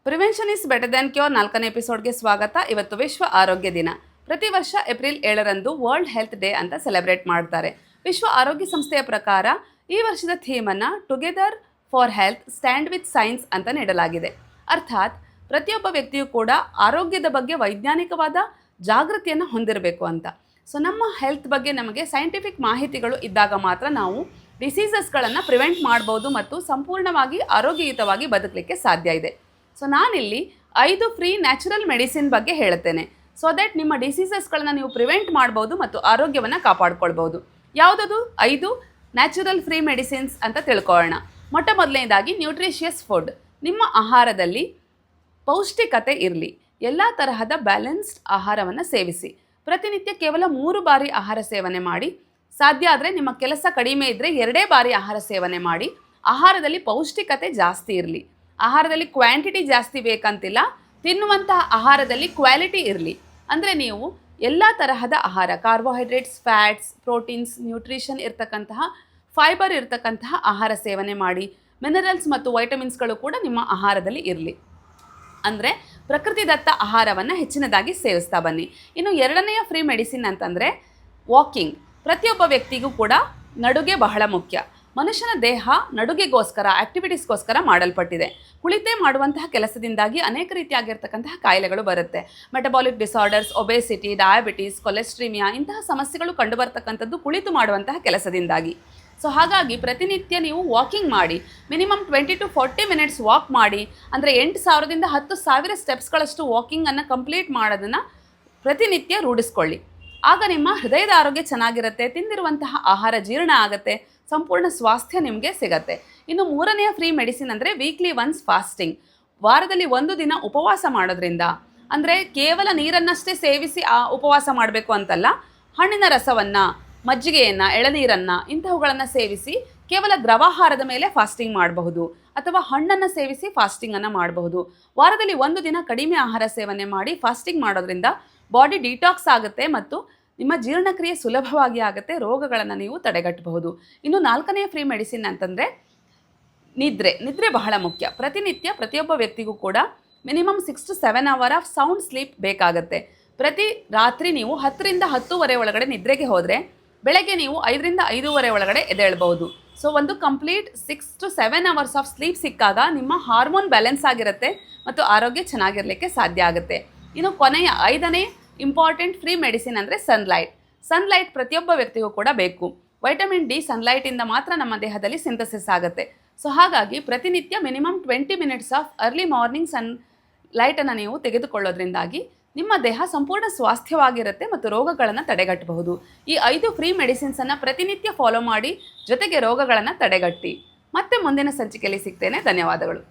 Prevention is better than cure 4ನೇ ಎಪಿಸೋಡ್ಗೆ ಸ್ವಾಗತ. ಇವತ್ತು ವಿಶ್ವ ಆರೋಗ್ಯ ದಿನ. ಪ್ರತಿ ವರ್ಷ ಏಪ್ರಿಲ್ 7ರಂದು ವರ್ಲ್ಡ್ ಹೆಲ್ತ್ ಡೇ ಅಂತ ಸೆಲೆಬ್ರೇಟ್ ಮಾಡ್ತಾರೆ. ವಿಶ್ವ ಆರೋಗ್ಯ ಸಂಸ್ಥೆಯ ಪ್ರಕಾರ ಈ ವರ್ಷದ ಥೀಮನ್ನು together for health stand with science ಅಂತ ನೀಡಲಾಗಿದೆ. ಅರ್ಥಾತ್ ಪ್ರತಿಯೊಬ್ಬ ವ್ಯಕ್ತಿಯೂ ಕೂಡ ಆರೋಗ್ಯದ ಬಗ್ಗೆ ವೈಜ್ಞಾನಿಕವಾದ ಜಾಗೃತಿಯನ್ನು ಹೊಂದಿರಬೇಕು ಅಂತ. ಸೊ ನಮ್ಮ ಹೆಲ್ತ್ ಬಗ್ಗೆ ನಮಗೆ ಸೈಂಟಿಫಿಕ್ ಮಾಹಿತಿಗಳು ಇದ್ದಾಗ ಮಾತ್ರ ನಾವು ಡಿಸೀಸಸ್ಗಳನ್ನು ಪ್ರಿವೆಂಟ್ ಮಾಡ್ಬೋದು ಮತ್ತು ಸಂಪೂರ್ಣವಾಗಿ ಆರೋಗ್ಯಯುತವಾಗಿ ಬದುಕಲಿಕ್ಕೆ ಸಾಧ್ಯ ಇದೆ. ಸೊ ನಾನಿಲ್ಲಿ 5 ಫ್ರೀ ನ್ಯಾಚುರಲ್ ಮೆಡಿಸಿನ್ ಬಗ್ಗೆ ಹೇಳುತ್ತೇನೆ. ಸೊ ದಟ್ ನಿಮ್ಮ ಡಿಸೀಸಸ್ಗಳನ್ನು ನೀವು ಪ್ರಿವೆಂಟ್ ಮಾಡ್ಬೋದು ಮತ್ತು ಆರೋಗ್ಯವನ್ನು ಕಾಪಾಡ್ಕೊಳ್ಬೋದು. ಯಾವುದದು 5 ನ್ಯಾಚುರಲ್ ಫ್ರೀ ಮೆಡಿಸಿನ್ಸ್ ಅಂತ ತಿಳ್ಕೊಳ್ಳೋಣ. ಮೊದಲನೇದಾಗಿ ನ್ಯೂಟ್ರಿಷಿಯಸ್ ಫುಡ್. ನಿಮ್ಮ ಆಹಾರದಲ್ಲಿ ಪೌಷ್ಟಿಕತೆ ಇರಲಿ. ಎಲ್ಲ ತರಹದ ಬ್ಯಾಲೆನ್ಸ್ಡ್ ಆಹಾರವನ್ನು ಸೇವಿಸಿ. ಪ್ರತಿನಿತ್ಯ ಕೇವಲ 3 ಬಾರಿ ಆಹಾರ ಸೇವನೆ ಮಾಡಿ. ಸಾಧ್ಯ ಆದರೆ ನಿಮ್ಮ ಕೆಲಸ ಕಡಿಮೆ ಇದ್ದರೆ 2 ಬಾರಿ ಆಹಾರ ಸೇವನೆ ಮಾಡಿ. ಆಹಾರದಲ್ಲಿ ಪೌಷ್ಟಿಕತೆ ಜಾಸ್ತಿ ಇರಲಿ. ಆಹಾರದಲ್ಲಿ ಕ್ವಾಂಟಿಟಿ ಜಾಸ್ತಿ ಬೇಕಂತಿಲ್ಲ, ತಿನ್ನುವಂತಹ ಆಹಾರದಲ್ಲಿ ಕ್ವಾಲಿಟಿ ಇರಲಿ. ಅಂದರೆ ನೀವು ಎಲ್ಲ ತರಹದ ಆಹಾರ, ಕಾರ್ಬೋಹೈಡ್ರೇಟ್ಸ್, ಫ್ಯಾಟ್ಸ್, ಪ್ರೋಟೀನ್ಸ್, ನ್ಯೂಟ್ರಿಷನ್ ಇರ್ತಕ್ಕಂತಹ, ಫೈಬರ್ ಇರ್ತಕ್ಕಂತಹ ಆಹಾರ ಸೇವನೆ ಮಾಡಿ. ಮಿನರಲ್ಸ್ ಮತ್ತು ವೈಟಮಿನ್ಸ್ಗಳು ಕೂಡ ನಿಮ್ಮ ಆಹಾರದಲ್ಲಿ ಇರಲಿ. ಅಂದರೆ ಪ್ರಕೃತಿದತ್ತ ಆಹಾರವನ್ನು ಹೆಚ್ಚಿನದಾಗಿ ಸೇವಿಸ್ತಾ ಬನ್ನಿ. ಇನ್ನು 2ನೆಯ ಫ್ರೀ ಮೆಡಿಸಿನ್ ಅಂತಂದರೆ ವಾಕಿಂಗ್. ಪ್ರತಿಯೊಬ್ಬ ವ್ಯಕ್ತಿಗೂ ಕೂಡ ನಡುಗೆ ಬಹಳ ಮುಖ್ಯ. ಮನುಷ್ಯನ ದೇಹ ನಡುಗೆಗೋಸ್ಕರ, ಆ್ಯಕ್ಟಿವಿಟೀಸ್ಗೋಸ್ಕರ ಮಾಡಲ್ಪಟ್ಟಿದೆ. ಕುಳಿತೇ ಮಾಡುವಂತಹ ಕೆಲಸದಿಂದಾಗಿ ಅನೇಕ ರೀತಿಯಾಗಿರ್ತಕ್ಕಂತಹ ಕಾಯಿಲೆಗಳು ಬರುತ್ತೆ. ಮೆಟಬಾಲಿಕ್ ಡಿಸಾರ್ಡರ್ಸ್, ಒಬೆಸಿಟಿ, ಡಯಾಬಿಟೀಸ್, ಕೊಲೆಸ್ಟ್ರೀಮಿಯಾ ಇಂತಹ ಸಮಸ್ಯೆಗಳು ಕಂಡುಬರ್ತಕ್ಕಂಥದ್ದು ಕುಳಿತು ಮಾಡುವಂತಹ ಕೆಲಸದಿಂದಾಗಿ. ಸೊ ಹಾಗಾಗಿ ಪ್ರತಿನಿತ್ಯ ನೀವು ವಾಕಿಂಗ್ ಮಾಡಿ. ಮಿನಿಮಮ್ 20 to 40 ಮಿನಿಟ್ಸ್ ವಾಕ್ ಮಾಡಿ. ಅಂದರೆ 8,000ದಿಂದ 10,000 ಸ್ಟೆಪ್ಸ್ಗಳಷ್ಟು ವಾಕಿಂಗನ್ನು ಕಂಪ್ಲೀಟ್ ಮಾಡೋದನ್ನು ಪ್ರತಿನಿತ್ಯ ರೂಢಿಸ್ಕೊಳ್ಳಿ. ಆಗ ನಿಮ್ಮ ಹೃದಯದ ಆರೋಗ್ಯ ಚೆನ್ನಾಗಿರುತ್ತೆ, ತಿಂದಿರುವಂತಹ ಆಹಾರ ಜೀರ್ಣ ಆಗುತ್ತೆ, ಸಂಪೂರ್ಣ ಸ್ವಾಸ್ಥ್ಯ ನಿಮಗೆ ಸಿಗತ್ತೆ. ಇನ್ನು 3ನೆಯ ಫ್ರೀ ಮೆಡಿಸಿನ್ ಅಂದರೆ ವೀಕ್ಲಿ ಒನ್ಸ್ ಫಾಸ್ಟಿಂಗ್. ವಾರದಲ್ಲಿ 1 ದಿನ ಉಪವಾಸ ಮಾಡೋದ್ರಿಂದ, ಅಂದರೆ ಕೇವಲ ನೀರನ್ನಷ್ಟೇ ಸೇವಿಸಿ ಉಪವಾಸ ಮಾಡಬೇಕು ಅಂತಲ್ಲ, ಹಣ್ಣಿನ ರಸವನ್ನು, ಮಜ್ಜಿಗೆಯನ್ನು, ಎಳನೀರನ್ನು ಇಂತಹವುಗಳನ್ನು ಸೇವಿಸಿ ಕೇವಲ ದ್ರವಾಹಾರದ ಮೇಲೆ ಫಾಸ್ಟಿಂಗ್ ಮಾಡಬಹುದು. ಅಥವಾ ಹಣ್ಣನ್ನು ಸೇವಿಸಿ ಫಾಸ್ಟಿಂಗನ್ನು ಮಾಡಬಹುದು. ವಾರದಲ್ಲಿ 1 ದಿನ ಕಡಿಮೆ ಆಹಾರ ಸೇವನೆ ಮಾಡಿ ಫಾಸ್ಟಿಂಗ್ ಮಾಡೋದ್ರಿಂದ ಬಾಡಿ ಡಿಟಾಕ್ಸ್ ಆಗುತ್ತೆ ಮತ್ತು ನಿಮ್ಮ ಜೀರ್ಣಕ್ರಿಯೆ ಸುಲಭವಾಗಿ ಆಗುತ್ತೆ. ರೋಗಗಳನ್ನು ನೀವು ತಡೆಗಟ್ಟಬಹುದು. ಇನ್ನು 4ನೆಯ ಫ್ರೀ ಮೆಡಿಸಿನ್ ಅಂತಂದರೆ ನಿದ್ರೆ ಬಹಳ ಮುಖ್ಯ. ಪ್ರತಿನಿತ್ಯ ಪ್ರತಿಯೊಬ್ಬ ವ್ಯಕ್ತಿಗೂ ಕೂಡ minimum 6 to 7 hour of sound sleep ಬೇಕಾಗುತ್ತೆ. ಪ್ರತಿ ರಾತ್ರಿ ನೀವು 10ರಿಂದ 10:30 ಒಳಗಡೆ ನಿದ್ರೆಗೆ ಹೋದರೆ ಬೆಳಗ್ಗೆ ನೀವು 5ರಿಂದ 5:30 ಒಳಗಡೆ ಎದ್ದೇಳಬಹುದು. ಸೊ ಒಂದು complete 6 to 7 hours of sleep ಸಿಕ್ಕಾಗ ನಿಮ್ಮ ಹಾರ್ಮೋನ್ ಬ್ಯಾಲೆನ್ಸ್ ಆಗಿರುತ್ತೆ ಮತ್ತು ಆರೋಗ್ಯ ಚೆನ್ನಾಗಿರಲಿಕ್ಕೆ ಸಾಧ್ಯ ಆಗುತ್ತೆ. ಇನ್ನು ಕೊನೆಯ 5ನೇ ಇಂಪಾರ್ಟೆಂಟ್ ಫ್ರೀ ಮೆಡಿಸಿನ್ ಅಂದರೆ ಸನ್ಲೈಟ್ ಪ್ರತಿಯೊಬ್ಬ ವ್ಯಕ್ತಿಗೂ ಕೂಡ ಬೇಕು. ವೈಟಮಿನ್ ಡಿ ಸನ್ಲೈಟಿಂದ ಮಾತ್ರ ನಮ್ಮ ದೇಹದಲ್ಲಿ ಸಿಂಥಸಿಸ್ ಆಗುತ್ತೆ. ಸೊ ಹಾಗಾಗಿ ಪ್ರತಿನಿತ್ಯ minimum 20 minutes of early morning ಸನ್ಲೈಟನ್ನು ನೀವು ತೆಗೆದುಕೊಳ್ಳೋದ್ರಿಂದಾಗಿ ನಿಮ್ಮ ದೇಹ ಸಂಪೂರ್ಣ ಸ್ವಾಸ್ಥ್ಯವಾಗಿರುತ್ತೆ ಮತ್ತು ರೋಗಗಳನ್ನು ತಡೆಗಟ್ಟಬಹುದು. ಈ 5 ಫ್ರೀ ಮೆಡಿಸಿನ್ಸನ್ನು ಪ್ರತಿನಿತ್ಯ ಫಾಲೋ ಮಾಡಿ, ಜೊತೆಗೆ ರೋಗಗಳನ್ನು ತಡೆಗಟ್ಟಿ. ಮತ್ತೆ ಮುಂದಿನ ಸಂಚಿಕೆಯಲ್ಲಿ ಸಿಗ್ತೇನೆ. ಧನ್ಯವಾದಗಳು.